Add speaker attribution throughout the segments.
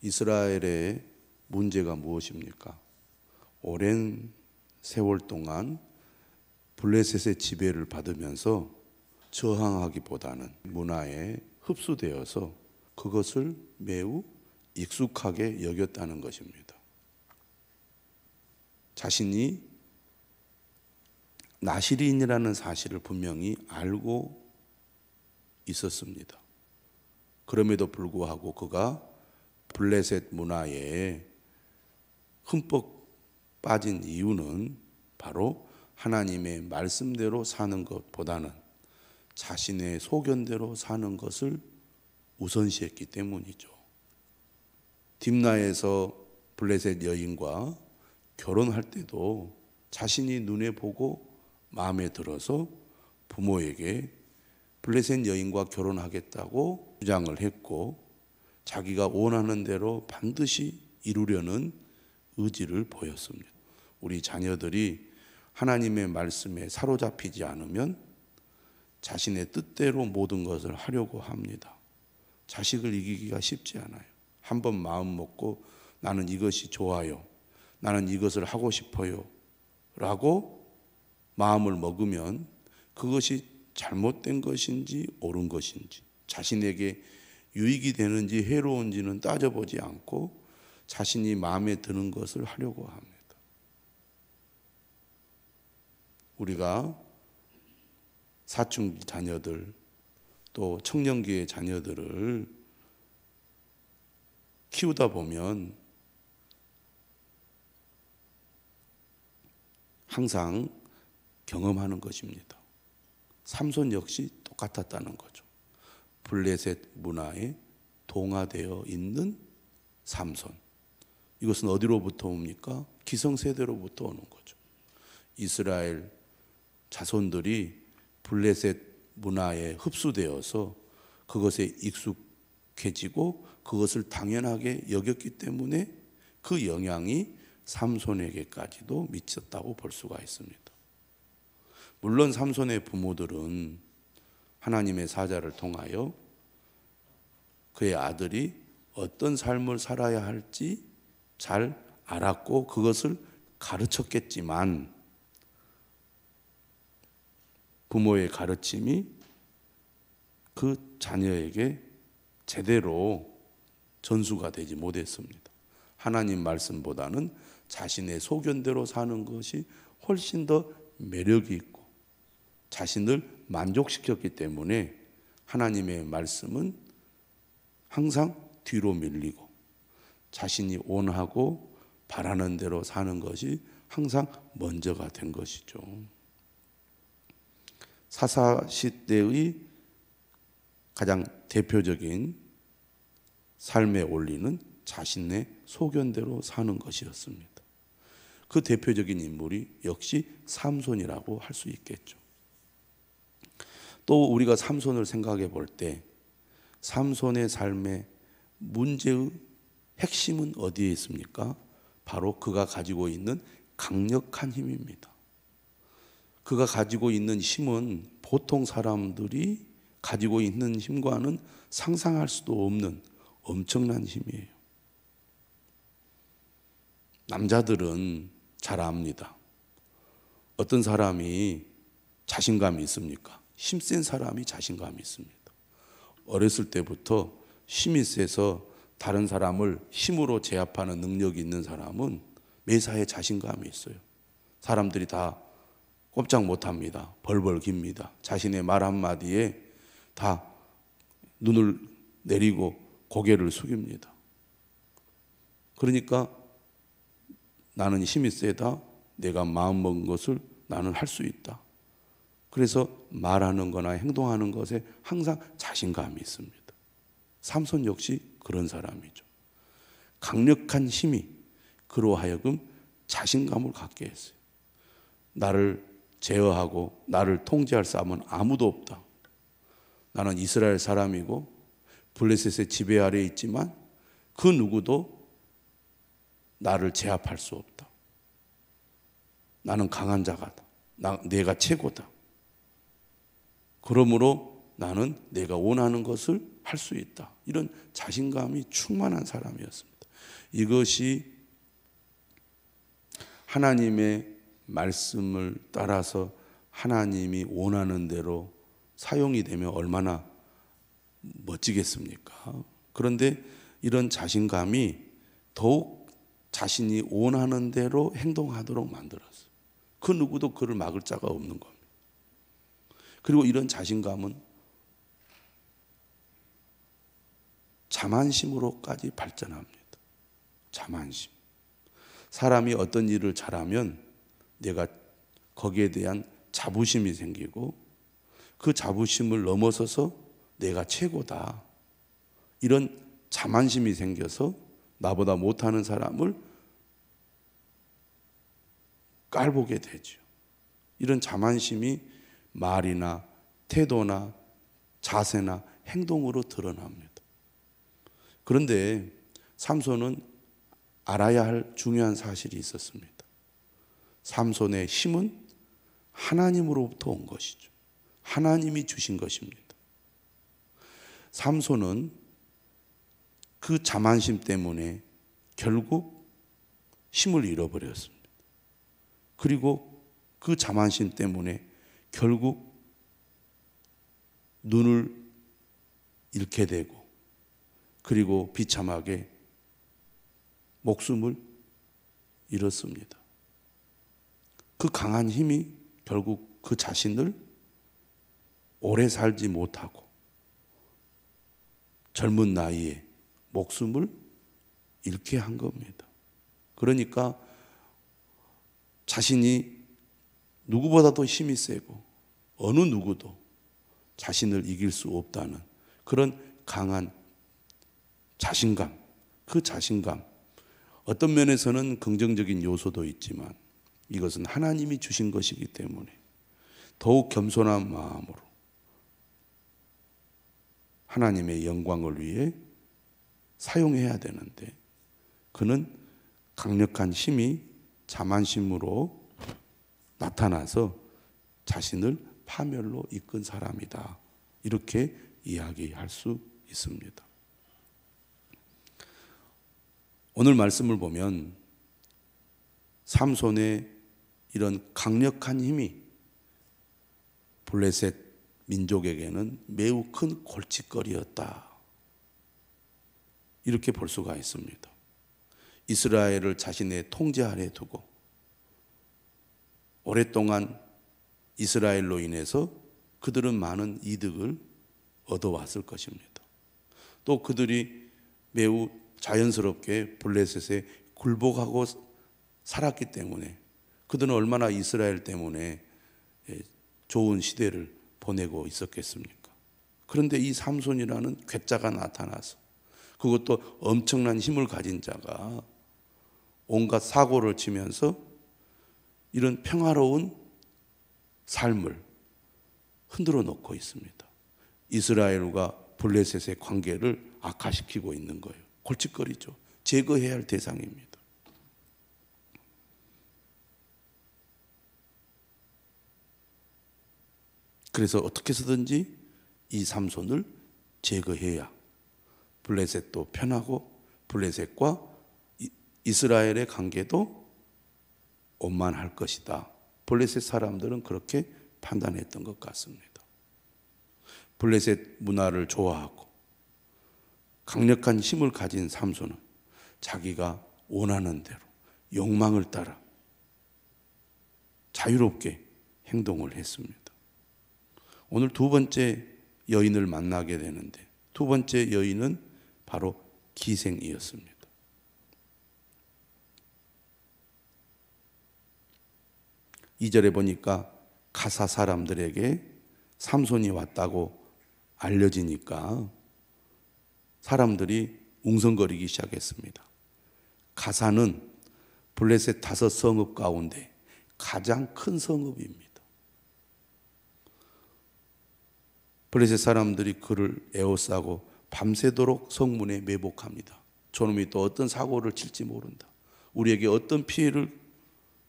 Speaker 1: 이스라엘의 문제가 무엇입니까? 오랜 세월 동안 블레셋의 지배를 받으면서 저항하기보다는 문화에 흡수되어서 그것을 매우 익숙하게 여겼다는 것입니다. 자신이 나시린이라는 사실을 분명히 알고 있었습니다. 그럼에도 불구하고 그가 블레셋 문화에 흠뻑 빠진 이유는 바로 하나님의 말씀대로 사는 것보다는 자신의 소견대로 사는 것을 우선시했기 때문이죠. 딥나에서 블레셋 여인과 결혼할 때도 자신이 눈에 보고 마음에 들어서 부모에게 블레셋 여인과 결혼하겠다고 주장을 했고 자기가 원하는 대로 반드시 이루려는 의지를 보였습니다. 우리 자녀들이 하나님의 말씀에 사로잡히지 않으면 자신의 뜻대로 모든 것을 하려고 합니다. 자식을 이기기가 쉽지 않아요. 한번 마음 먹고 나는 이것이 좋아요, 나는 이것을 하고 싶어요 라고 마음을 먹으면 그것이 잘못된 것인지 옳은 것인지, 자신에게 유익이 되는지 해로운지는 따져보지 않고 자신이 마음에 드는 것을 하려고 합니다. 우리가 사춘기 자녀들 또 청년기의 자녀들을 키우다 보면 항상 경험하는 것입니다. 삼손 역시 똑같았다는 거죠. 블레셋 문화에 동화되어 있는 삼손. 이것은 어디로부터 옵니까? 기성세대로부터 오는 거죠. 이스라엘 자손들이 블레셋 문화에 흡수되어서 그것에 익숙해지고 그것을 당연하게 여겼기 때문에 그 영향이 삼손에게까지도 미쳤다고 볼 수가 있습니다. 물론 삼손의 부모들은 하나님의 사자를 통하여 그의 아들이 어떤 삶을 살아야 할지 잘 알았고 그것을 가르쳤겠지만 부모의 가르침이 그 자녀에게 제대로 전수가 되지 못했습니다. 하나님 말씀보다는 자신의 소견대로 사는 것이 훨씬 더 매력이 있고 자신을 만족시켰기 때문에 하나님의 말씀은 항상 뒤로 밀리고 자신이 원하고 바라는 대로 사는 것이 항상 먼저가 된 것이죠. 사사시대의 가장 대표적인 삶의 원리는 자신의 소견대로 사는 것이었습니다. 그 대표적인 인물이 역시 삼손이라고 할 수 있겠죠. 또 우리가 삼손을 생각해 볼 때 삼손의 삶의 문제의 핵심은 어디에 있습니까? 바로 그가 가지고 있는 강력한 힘입니다. 그가 가지고 있는 힘은 보통 사람들이 가지고 있는 힘과는 상상할 수도 없는 엄청난 힘이에요. 남자들은 잘 압니다. 어떤 사람이 자신감이 있습니까? 힘센 사람이 자신감이 있습니다. 어렸을 때부터 힘이 세서 다른 사람을 힘으로 제압하는 능력이 있는 사람은 매사에 자신감이 있어요. 사람들이 다 꼼짝 못합니다. 벌벌 깁니다. 자신의 말 한마디에 다 눈을 내리고 고개를 숙입니다. 그러니까 나는 힘이 세다. 내가 마음먹은 것을 나는 할 수 있다. 그래서 말하는 거나 행동하는 것에 항상 자신감이 있습니다. 삼손 역시 그런 사람이죠. 강력한 힘이 그로 하여금 자신감을 갖게 했어요. 나를 제어하고 나를 통제할 사람은 아무도 없다. 나는 이스라엘 사람이고 블레셋의 지배 아래에 있지만 그 누구도 나를 제압할 수 없다. 나는 강한 자가다. 내가 최고다. 그러므로 나는 내가 원하는 것을 할 수 있다. 이런 자신감이 충만한 사람이었습니다. 이것이 하나님의 말씀을 따라서 하나님이 원하는 대로 사용이 되면 얼마나 멋지겠습니까? 그런데 이런 자신감이 더욱 자신이 원하는 대로 행동하도록 만들었어요. 그 누구도 그를 막을 자가 없는 겁니다. 그리고 이런 자신감은 자만심으로까지 발전합니다. 자만심. 사람이 어떤 일을 잘하면 내가 거기에 대한 자부심이 생기고 그 자부심을 넘어서서 내가 최고다. 이런 자만심이 생겨서 나보다 못하는 사람을 깔보게 되죠. 이런 자만심이 말이나 태도나 자세나 행동으로 드러납니다. 그런데 삼손은 알아야 할 중요한 사실이 있었습니다. 삼손의 힘은 하나님으로부터 온 것이죠. 하나님이 주신 것입니다. 삼손은 그 자만심 때문에 결국 힘을 잃어버렸습니다. 그리고 그 자만심 때문에 결국 눈을 잃게 되고 그리고 비참하게 목숨을 잃었습니다. 그 강한 힘이 결국 그 자신을 오래 살지 못하고 젊은 나이에 목숨을 잃게 한 겁니다. 그러니까 자신이 누구보다도 힘이 세고 어느 누구도 자신을 이길 수 없다는 그런 강한 자신감, 그 자신감, 어떤 면에서는 긍정적인 요소도 있지만 이것은 하나님이 주신 것이기 때문에 더욱 겸손한 마음으로 하나님의 영광을 위해 사용해야 되는데 그는 강력한 힘이 자만심으로 나타나서 자신을 파멸로 이끈 사람이다. 이렇게 이야기할 수 있습니다. 오늘 말씀을 보면 삼손의 이런 강력한 힘이 블레셋 민족에게는 매우 큰 골칫거리였다. 이렇게 볼 수가 있습니다. 이스라엘을 자신의 통제 아래 두고 오랫동안 이스라엘로 인해서 그들은 많은 이득을 얻어왔을 것입니다. 또 그들이 매우 자연스럽게 블레셋에 굴복하고 살았기 때문에 그들은 얼마나 이스라엘 때문에 좋은 시대를 보내고 있었겠습니까? 그런데 이 삼손이라는 괴짜가 나타나서 그것도 엄청난 힘을 가진 자가 온갖 사고를 치면서 이런 평화로운 삶을 흔들어 놓고 있습니다. 이스라엘과 블레셋의 관계를 악화시키고 있는 거예요. 골칫거리죠. 제거해야 할 대상입니다. 그래서 어떻게 해서든지 이 삼손을 제거해야 블레셋도 편하고 블레셋과 이스라엘의 관계도 원만할 것이다. 블레셋 사람들은 그렇게 판단했던 것 같습니다. 블레셋 문화를 좋아하고 강력한 힘을 가진 삼손은 자기가 원하는 대로 욕망을 따라 자유롭게 행동을 했습니다. 오늘 두 번째 여인을 만나게 되는데 두 번째 여인은 바로 기생이었습니다. 이 절에 보니까 가사 사람들에게 삼손이 왔다고 알려지니까 사람들이 웅성거리기 시작했습니다. 가사는 블레셋 5 성읍 가운데 가장 큰 성읍입니다. 블레셋 사람들이 그를 에워싸고 밤새도록 성문에 매복합니다. 저놈이 또 어떤 사고를 칠지 모른다. 우리에게 어떤 피해를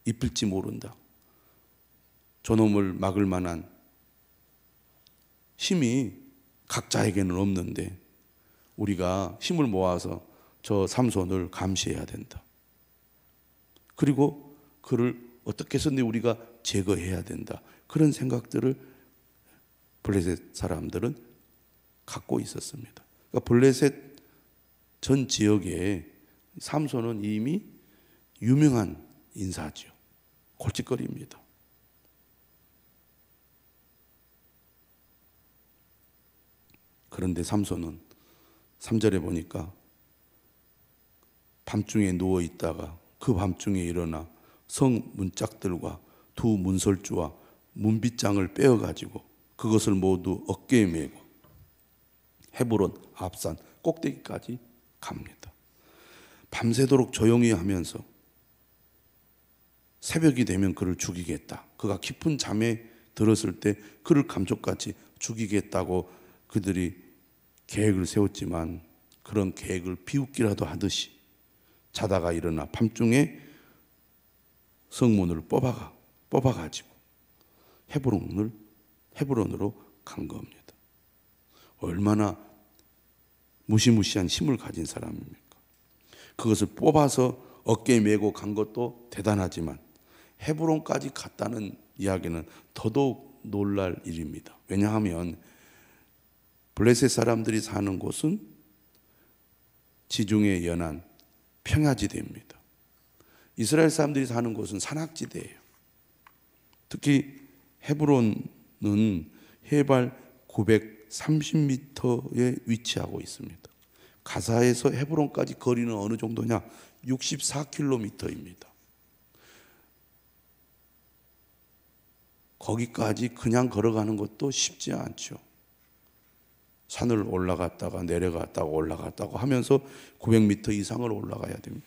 Speaker 1: 입힐지 모른다. 저놈을 막을 만한 힘이 각자에게는 없는데 우리가 힘을 모아서 저 삼손을 감시해야 된다. 그리고 그를 어떻게 해서든 우리가 제거해야 된다. 그런 생각들을 블레셋 사람들은 갖고 있었습니다. 그러니까 블레셋 전 지역에 삼손은 이미 유명한 인사죠. 골칫거리입니다. 그런데 삼손은 3절에 보니까 밤중에 누워 있다가 그 밤중에 일어나 성 문짝들과 두 문설주와 문빗장을 빼어가지고 그것을 모두 어깨에 메고 헤브론 앞산 꼭대기까지 갑니다. 밤새도록 조용히 하면서 새벽이 되면 그를 죽이겠다. 그가 깊은 잠에 들었을 때 그를 감쪽같이 죽이겠다고 그들이 계획을 세웠지만 그런 계획을 비웃기라도 하듯이 자다가 일어나 밤중에 성문을 뽑아가지고 헤브론으로 간 겁니다. 얼마나 무시무시한 힘을 가진 사람입니까? 그것을 뽑아서 어깨에 메고 간 것도 대단하지만 헤브론까지 갔다는 이야기는 더더욱 놀랄 일입니다. 왜냐하면 블레셋 사람들이 사는 곳은 지중해 연안 평야지대입니다. 이스라엘 사람들이 사는 곳은 산악지대예요. 특히 헤브론은 해발 930m에 위치하고 있습니다. 가사에서 헤브론까지 거리는 어느 정도냐? 64km입니다. 거기까지 그냥 걸어가는 것도 쉽지 않죠. 산을 올라갔다가 내려갔다가 올라갔다가 하면서 900m 이상을 올라가야 됩니다.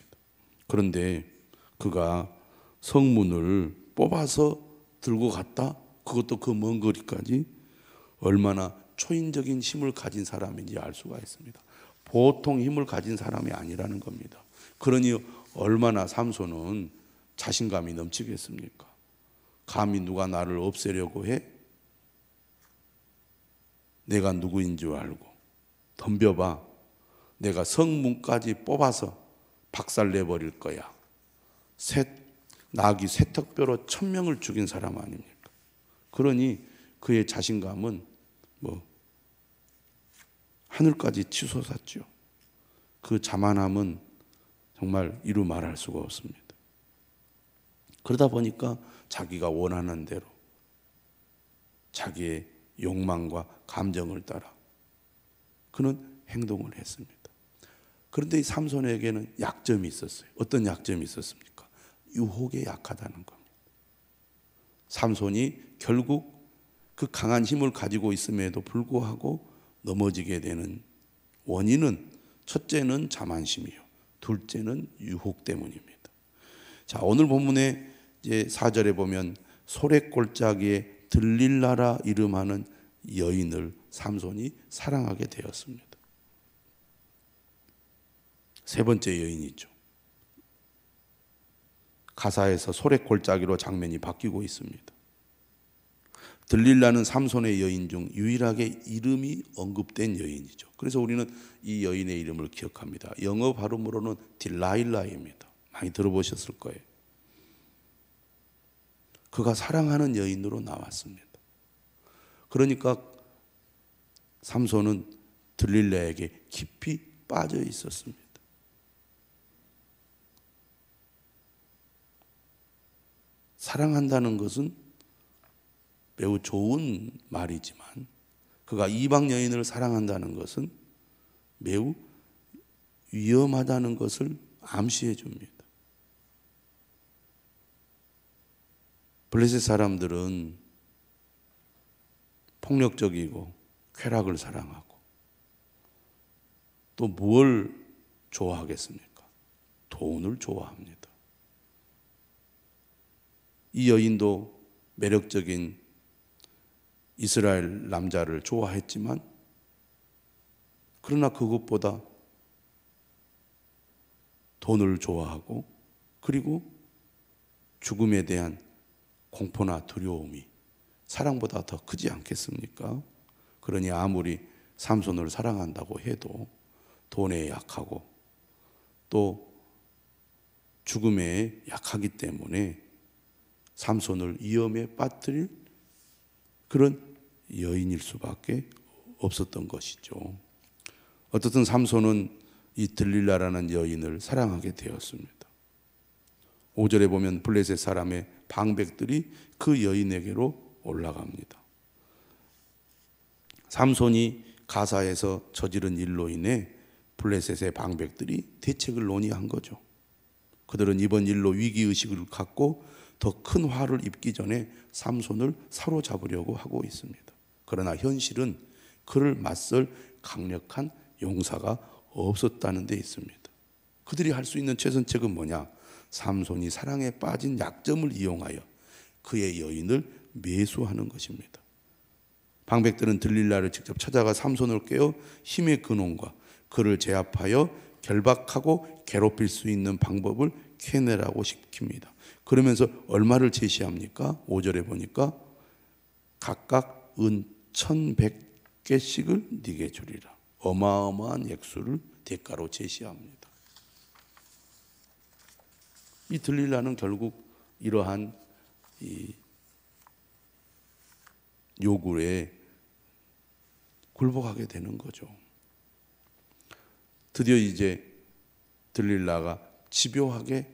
Speaker 1: 그런데 그가 성문을 뽑아서 들고 갔다? 그것도 그 먼 거리까지 얼마나 초인적인 힘을 가진 사람인지 알 수가 있습니다. 보통 힘을 가진 사람이 아니라는 겁니다. 그러니 얼마나 삼손은 자신감이 넘치겠습니까? 감히 누가 나를 없애려고 해? 내가 누구인 줄 알고 덤벼봐. 내가 성문까지 뽑아서 박살내버릴 거야. 나귀 세턱뼈로 1000명을 죽인 사람 아닙니까? 그러니 그의 자신감은 하늘까지 치솟았죠. 그 자만함은 정말 이루 말할 수가 없습니다. 그러다 보니까 자기가 원하는 대로 자기의 욕망과 감정을 따라 그는 행동을 했습니다. 그런데 이 삼손에게는 약점이 있었어요. 어떤 약점이 있었습니까? 유혹에 약하다는 겁니다. 삼손이 결국 그 강한 힘을 가지고 있음에도 불구하고 넘어지게 되는 원인은 첫째는 자만심이요, 둘째는 유혹 때문입니다. 자, 오늘 본문의 이제 4절에 보면 소래골짜기에 들릴라라 이름하는 여인을 삼손이 사랑하게 되었습니다. 세 번째 여인이죠. 가사에서 소래골짜기로 장면이 바뀌고 있습니다. 들릴라는 삼손의 여인 중 유일하게 이름이 언급된 여인이죠. 그래서 우리는 이 여인의 이름을 기억합니다. 영어 발음으로는 딜라일라입니다. 많이 들어보셨을 거예요. 그가 사랑하는 여인으로 나왔습니다. 그러니까 삼손은 들릴라에게 깊이 빠져 있었습니다. 사랑한다는 것은 매우 좋은 말이지만 그가 이방 여인을 사랑한다는 것은 매우 위험하다는 것을 암시해 줍니다. 블레셋 사람들은 폭력적이고 쾌락을 사랑하고 또 뭘 좋아하겠습니까? 돈을 좋아합니다. 이 여인도 매력적인 이스라엘 남자를 좋아했지만 그러나 그것보다 돈을 좋아하고 그리고 죽음에 대한 공포나 두려움이 사랑보다 더 크지 않겠습니까? 그러니 아무리 삼손을 사랑한다고 해도 돈에 약하고 또 죽음에 약하기 때문에 삼손을 위험에 빠뜨릴 그런 여인일 수밖에 없었던 것이죠. 어떻든 삼손은 이 들릴라라는 여인을 사랑하게 되었습니다. 5절에 보면 블레셋 사람의 방백들이 그 여인에게로 올라갑니다. 삼손이 가사에서 저지른 일로 인해 블레셋의 방백들이 대책을 논의한 거죠. 그들은 이번 일로 위기의식을 갖고 더 큰 화를 입기 전에 삼손을 사로잡으려고 하고 있습니다. 그러나 현실은 그를 맞설 강력한 용사가 없었다는 데 있습니다. 그들이 할 수 있는 최선책은 뭐냐? 삼손이 사랑에 빠진 약점을 이용하여 그의 여인을 매수하는 것입니다. 방백들은 들릴라를 직접 찾아가 삼손을 깨어 힘의 근원과 그를 제압하여 결박하고 괴롭힐 수 있는 방법을 캐내라고 시킵니다. 그러면서 얼마를 제시합니까? 5절에 보니까 각각 은 1100개씩을 네게 주리라. 어마어마한 액수를 대가로 제시합니다. 이 들릴라는 결국 이러한 이 요구에 굴복하게 되는 거죠. 드디어 이제 들릴라가 집요하게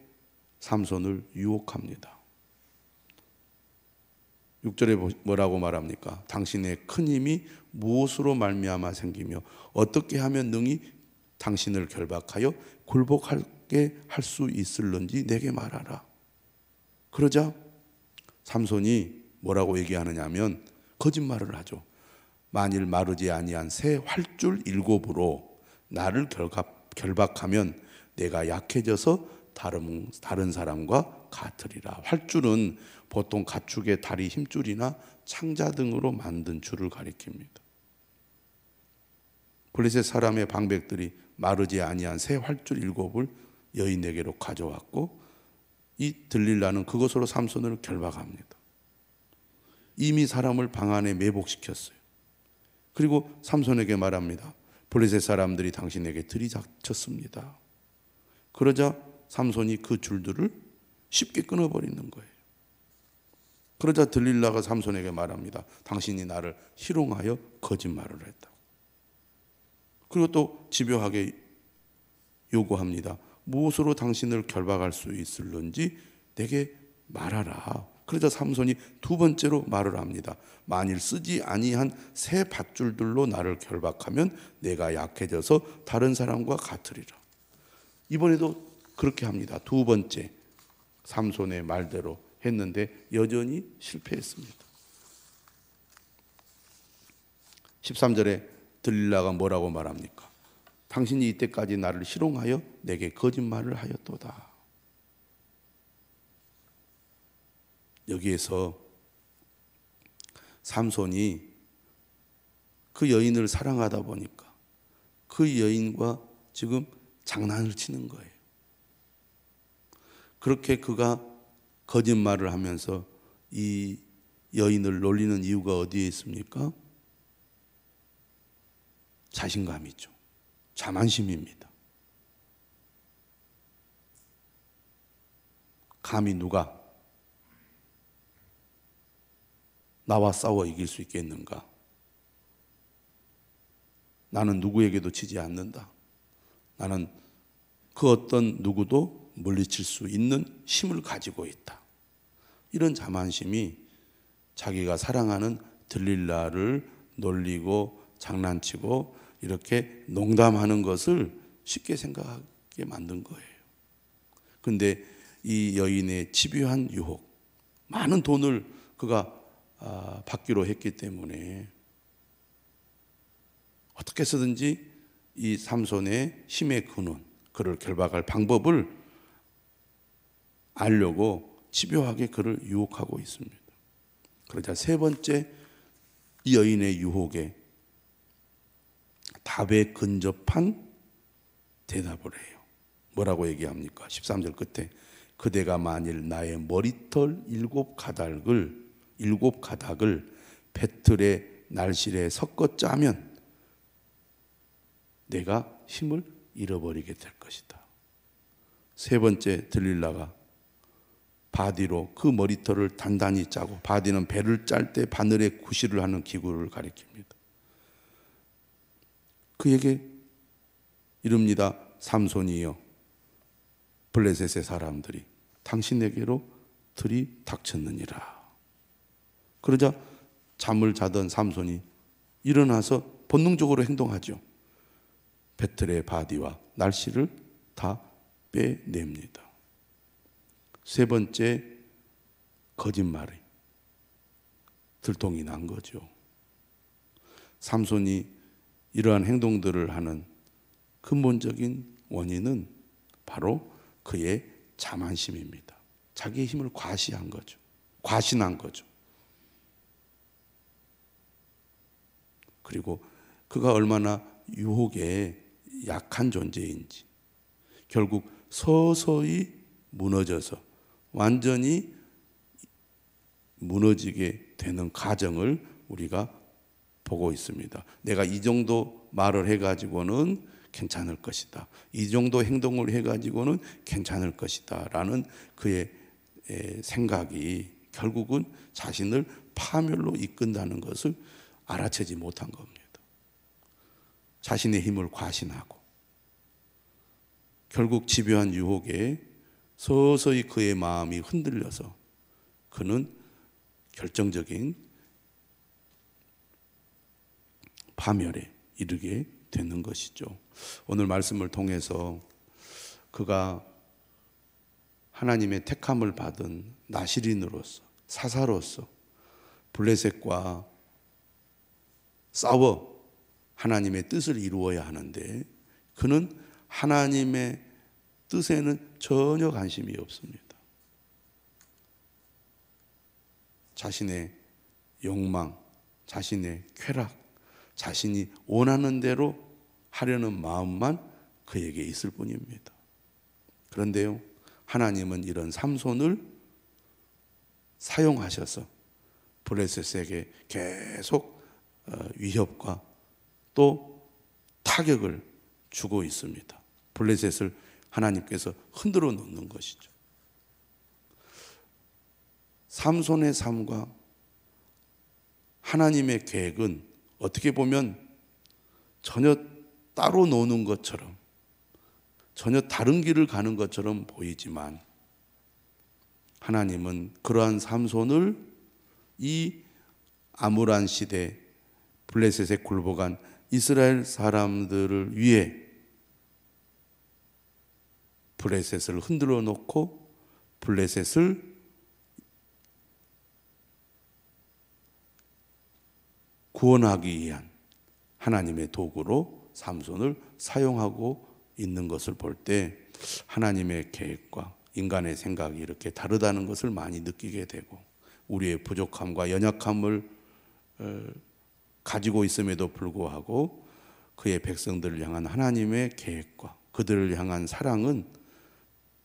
Speaker 1: 삼손을 유혹합니다. 6절에 뭐라고 말합니까? 당신의 큰 힘이 무엇으로 말미암아 생기며 어떻게 하면 능히 당신을 결박하여 굴복하게 할 수 있을런지 내게 말하라. 그러자 삼손이 뭐라고 얘기하느냐 하면 거짓말을 하죠. 만일 마르지 아니한 새 활줄 7으로 나를 결박하면 내가 약해져서 다른 사람과 같으리라. 활줄은 보통 가축의 다리 힘줄이나 창자 등으로 만든 줄을 가리킵니다. 블레셋 사람의 방백들이 마르지 아니한 새 활줄 7을 여인에게로 가져왔고 이 들릴라는 그것으로 삼손을 결박합니다. 이미 사람을 방 안에 매복시켰어요. 그리고 삼손에게 말합니다. 블레셋 사람들이 당신에게 들이닥쳤습니다. 그러자 삼손이 그 줄들을 쉽게 끊어버리는 거예요. 그러자 들릴라가 삼손에게 말합니다. 당신이 나를 희롱하여 거짓말을 했다. 그리고 또 집요하게 요구합니다. 무엇으로 당신을 결박할 수 있을런지 내게 말하라. 그러자 삼손이 두 번째로 말을 합니다. 만일 쓰지 아니한 새 밧줄들로 나를 결박하면 내가 약해져서 다른 사람과 같으리라. 이번에도 그렇게 합니다. 두 번째 삼손의 말대로 했는데 여전히 실패했습니다. 13절에 들릴라가 뭐라고 말합니까? 당신이 이때까지 나를 희롱하여 내게 거짓말을 하였도다. 여기에서 삼손이 그 여인을 사랑하다 보니까 그 여인과 지금 장난을 치는 거예요. 그렇게 그가 거짓말을 하면서 이 여인을 놀리는 이유가 어디에 있습니까? 자신감이죠. 자만심입니다. 감히 누가 나와 싸워 이길 수 있겠는가? 나는 누구에게도 지지 않는다. 나는 그 어떤 누구도 물리칠 수 있는 힘을 가지고 있다. 이런 자만심이 자기가 사랑하는 들릴라를 놀리고 장난치고 이렇게 농담하는 것을 쉽게 생각하게 만든 거예요. 그런데 이 여인의 집요한 유혹, 많은 돈을 그가 받기로 했기 때문에 어떻게 해서든지 이 삼손의 힘의 근원, 그를 결박할 방법을 알려고 집요하게 그를 유혹하고 있습니다. 그러자 세 번째 이 여인의 유혹에 답에 근접한 대답을 해요. 뭐라고 얘기합니까? 13절 끝에 그대가 만일 나의 머리털 7가닥을 배틀의 날실에 섞어 짜면 내가 힘을 잃어버리게 될 것이다. 세 번째, 들릴라가 바디로 그 머리털을 단단히 짜고, 바디는 배를 짤 때 바늘에 구실을 하는 기구를 가리킵니다. 그에게 이릅니다. 삼손이여, 블레셋의 사람들이 당신에게로 들이닥쳤느니라. 그러자 잠을 자던 삼손이 일어나서 본능적으로 행동하죠. 배틀의 바디와 날씨를 다 빼냅니다. 세 번째, 거짓말이 들통이 난 거죠. 삼손이 이러한 행동들을 하는 근본적인 원인은 바로 그의 자만심입니다. 자기의 힘을 과시한 거죠. 과신한 거죠. 그리고 그가 얼마나 유혹에 약한 존재인지, 결국 서서히 무너져서 완전히 무너지게 되는 과정을 우리가 보고 있습니다. 내가 이 정도 말을 해가지고는 괜찮을 것이다, 이 정도 행동을 해가지고는 괜찮을 것이다 라는 그의 생각이 결국은 자신을 파멸로 이끈다는 것을 알아채지 못한 겁니다. 자신의 힘을 과신하고 결국 집요한 유혹에 서서히 그의 마음이 흔들려서 그는 결정적인 파멸에 이르게 되는 것이죠. 오늘 말씀을 통해서 그가 하나님의 택함을 받은 나실인으로서, 사사로서 블레셋과 싸워 하나님의 뜻을 이루어야 하는데 그는 하나님의 뜻에는 전혀 관심이 없습니다. 자신의 욕망, 자신의 쾌락, 자신이 원하는 대로 하려는 마음만 그에게 있을 뿐입니다. 그런데요, 하나님은 이런 삼손을 사용하셔서 블레셋에게 계속 위협과 또 타격을 주고 있습니다. 블레셋을 하나님께서 흔들어 놓는 것이죠. 삼손의 삶과 하나님의 계획은 어떻게 보면 전혀 따로 노는 것처럼, 전혀 다른 길을 가는 것처럼 보이지만 하나님은 그러한 삼손을 이 암울한 시대 블레셋에 굴복한 이스라엘 사람들을 위해 블레셋을 흔들어 놓고 블레셋을 구원하기 위한 하나님의 도구로 삼손을 사용하고 있는 것을 볼 때 하나님의 계획과 인간의 생각이 이렇게 다르다는 것을 많이 느끼게 되고, 우리의 부족함과 연약함을 가지고 있음에도 불구하고 그의 백성들을 향한 하나님의 계획과 그들을 향한 사랑은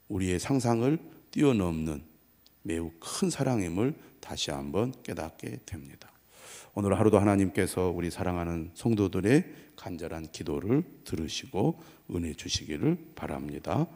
Speaker 1: 우리의 상상을 뛰어넘는 매우 큰 사랑임을 다시 한번 깨닫게 됩니다. 오늘 하루도 하나님께서 우리 사랑하는 성도들의 간절한 기도를 들으시고 은혜 주시기를 바랍니다.